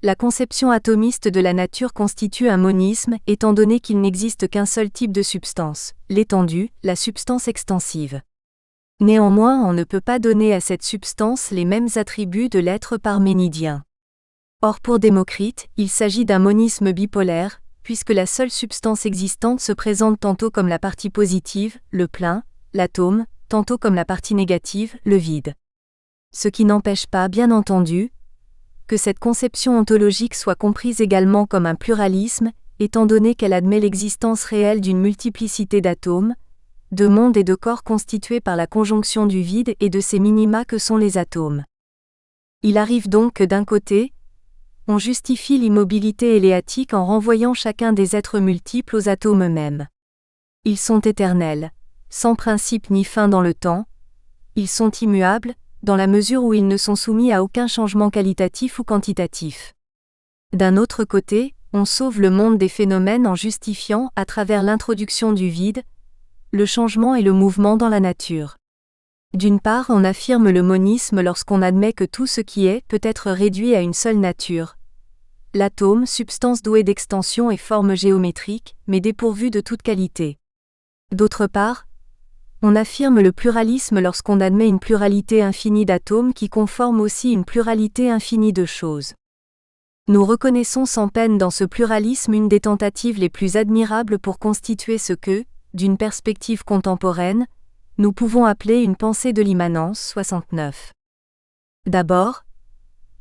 la conception atomiste de la nature constitue un monisme étant donné qu'il n'existe qu'un seul type de substance, l'étendue, la substance extensive. Néanmoins, on ne peut pas donner à cette substance les mêmes attributs de l'être parménidien. Or pour Démocrite, il s'agit d'un monisme bipolaire, puisque la seule substance existante se présente tantôt comme la partie positive, le plein, l'atome, tantôt comme la partie négative, le vide. Ce qui n'empêche pas, bien entendu, que cette conception ontologique soit comprise également comme un pluralisme, étant donné qu'elle admet l'existence réelle d'une multiplicité d'atomes, de mondes et de corps constitués par la conjonction du vide et de ces minima que sont les atomes. Il arrive donc que d'un côté, on justifie l'immobilité éléatique en renvoyant chacun des êtres multiples aux atomes eux-mêmes. Ils sont éternels, sans principe ni fin dans le temps, ils sont immuables, dans la mesure où ils ne sont soumis à aucun changement qualitatif ou quantitatif. D'un autre côté, on sauve le monde des phénomènes en justifiant, à travers l'introduction du vide, le changement et le mouvement dans la nature. D'une part, on affirme le monisme lorsqu'on admet que tout ce qui est peut être réduit à une seule nature. L'atome, substance douée d'extension et forme géométrique, mais dépourvue de toute qualité. D'autre part, on affirme le pluralisme lorsqu'on admet une pluralité infinie d'atomes qui conforment aussi une pluralité infinie de choses. Nous reconnaissons sans peine dans ce pluralisme une des tentatives les plus admirables pour constituer ce que, d'une perspective contemporaine, nous pouvons appeler une pensée de l'immanence 69. D'abord,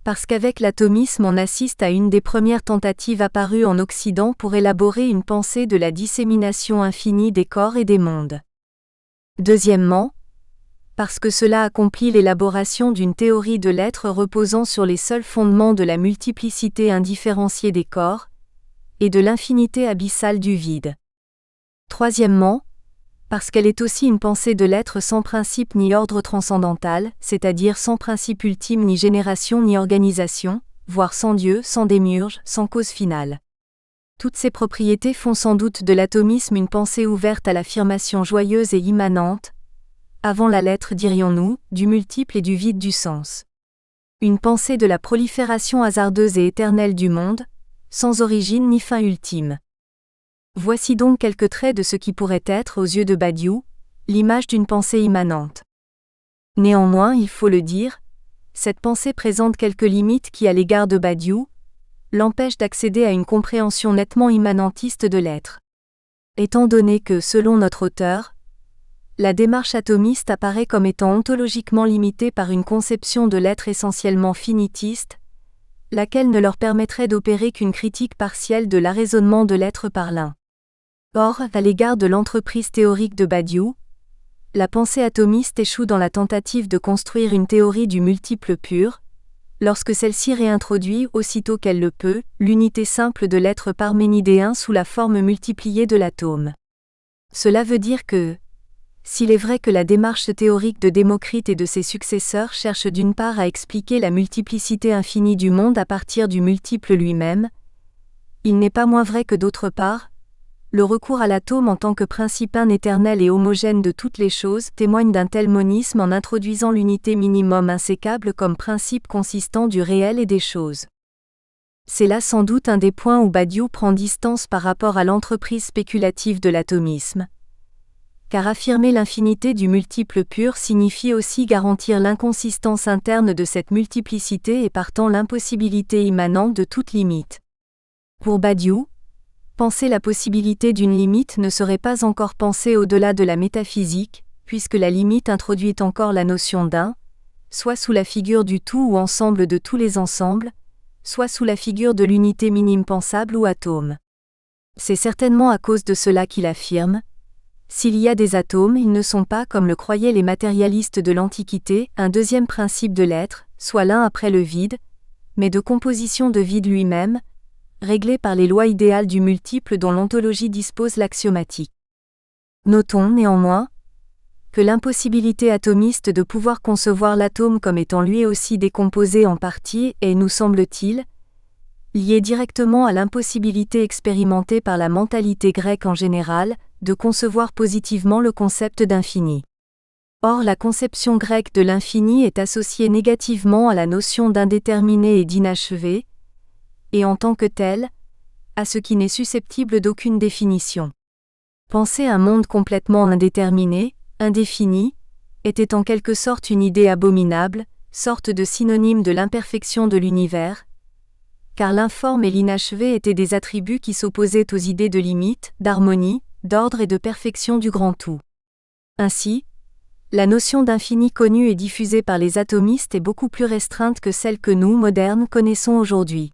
parce qu'avec l'atomisme on assiste à une des premières tentatives apparues en Occident pour élaborer une pensée de la dissémination infinie des corps et des mondes. Deuxièmement, parce que cela accomplit l'élaboration d'une théorie de l'être reposant sur les seuls fondements de la multiplicité indifférenciée des corps, et de l'infinité abyssale du vide. Troisièmement, Parce qu'elle est aussi une pensée de l'être sans principe ni ordre transcendantal, c'est-à-dire sans principe ultime ni génération ni organisation, voire sans Dieu, sans démiurge, sans cause finale. Toutes ces propriétés font sans doute de l'atomisme une pensée ouverte à l'affirmation joyeuse et immanente, avant la lettre dirions-nous, du multiple et du vide du sens. Une pensée de la prolifération hasardeuse et éternelle du monde, sans origine ni fin ultime. Voici donc quelques traits de ce qui pourrait être, aux yeux de Badiou, l'image d'une pensée immanente. Néanmoins, il faut le dire, cette pensée présente quelques limites qui, à l'égard de Badiou, l'empêchent d'accéder à une compréhension nettement immanentiste de l'être. Étant donné que, selon notre auteur, la démarche atomiste apparaît comme étant ontologiquement limitée par une conception de l'être essentiellement finitiste, laquelle ne leur permettrait d'opérer qu'une critique partielle de l'arraisonnement de l'être par l'un. Or, à l'égard de l'entreprise théorique de Badiou, la pensée atomiste échoue dans la tentative de construire une théorie du multiple pur, lorsque celle-ci réintroduit, aussitôt qu'elle le peut, l'unité simple de l'être parménidéen sous la forme multipliée de l'atome. Cela veut dire que, s'il est vrai que la démarche théorique de Démocrite et de ses successeurs cherche d'une part à expliquer la multiplicité infinie du monde à partir du multiple lui-même, il n'est pas moins vrai que d'autre part, le recours à l'atome en tant que principe inéternel et homogène de toutes les choses témoigne d'un tel monisme en introduisant l'unité minimum insécable comme principe consistant du réel et des choses. C'est là sans doute un des points où Badiou prend distance par rapport à l'entreprise spéculative de l'atomisme. Car affirmer l'infinité du multiple pur signifie aussi garantir l'inconsistance interne de cette multiplicité et partant l'impossibilité immanente de toute limite. Pour Badiou, penser la possibilité d'une limite ne serait pas encore penser au-delà de la métaphysique, puisque la limite introduit encore la notion d'un, soit sous la figure du tout ou ensemble de tous les ensembles, soit sous la figure de l'unité minime pensable ou atome. C'est certainement à cause de cela qu'il affirme: s'il y a des atomes, ils ne sont pas, comme le croyaient les matérialistes de l'Antiquité, un deuxième principe de l'être, soit l'un après le vide, mais de composition de vide lui-même, réglé par les lois idéales du multiple dont l'ontologie dispose l'axiomatique. Notons, néanmoins, que l'impossibilité atomiste de pouvoir concevoir l'atome comme étant lui aussi décomposé en parties est, nous semble-t-il, liée directement à l'impossibilité expérimentée par la mentalité grecque en général, de concevoir positivement le concept d'infini. Or, la conception grecque de l'infini est associée négativement à la notion d'indéterminé et d'inachevé, et en tant que telle, à ce qui n'est susceptible d'aucune définition. Penser un monde complètement indéterminé, indéfini, était en quelque sorte une idée abominable, sorte de synonyme de l'imperfection de l'univers, car l'informe et l'inachevé étaient des attributs qui s'opposaient aux idées de limite, d'harmonie, d'ordre et de perfection du grand tout. Ainsi, la notion d'infini connue et diffusée par les atomistes est beaucoup plus restreinte que celle que nous, modernes, connaissons aujourd'hui.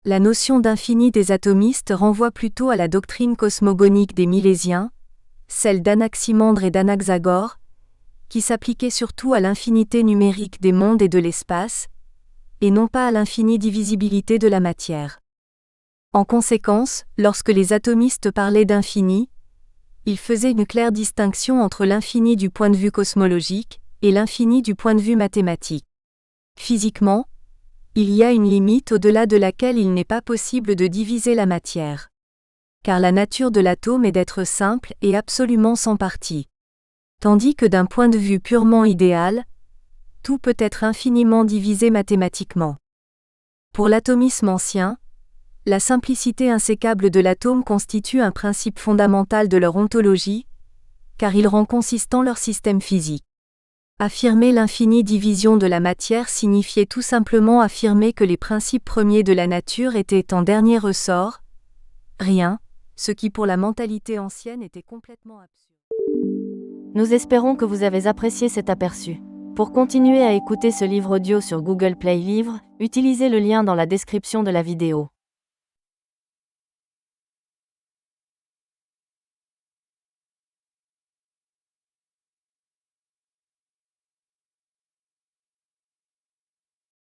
La notion d'infini des atomistes renvoie plutôt à la doctrine cosmogonique des Milésiens, celle d'Anaximandre et d'Anaxagore, qui s'appliquait surtout à l'infinité numérique des mondes et de l'espace, et non pas à l'infinie divisibilité de la matière. En conséquence, lorsque les atomistes parlaient d'infini, ils faisaient une claire distinction entre l'infini du point de vue cosmologique et l'infini du point de vue mathématique. Physiquement, il y a une limite au-delà de laquelle il n'est pas possible de diviser la matière. Car la nature de l'atome est d'être simple et absolument sans partie. Tandis que d'un point de vue purement idéal, tout peut être infiniment divisé mathématiquement. Pour l'atomisme ancien, la simplicité insécable de l'atome constitue un principe fondamental de leur ontologie, car il rend consistant leur système physique. Affirmer l'infinie division de la matière signifiait tout simplement affirmer que les principes premiers de la nature étaient en dernier ressort rien, ce qui pour la mentalité ancienne était complètement absurde. Nous espérons que vous avez apprécié cet aperçu. Pour continuer à écouter ce livre audio sur Google Play Livres, utilisez le lien dans la description de la vidéo.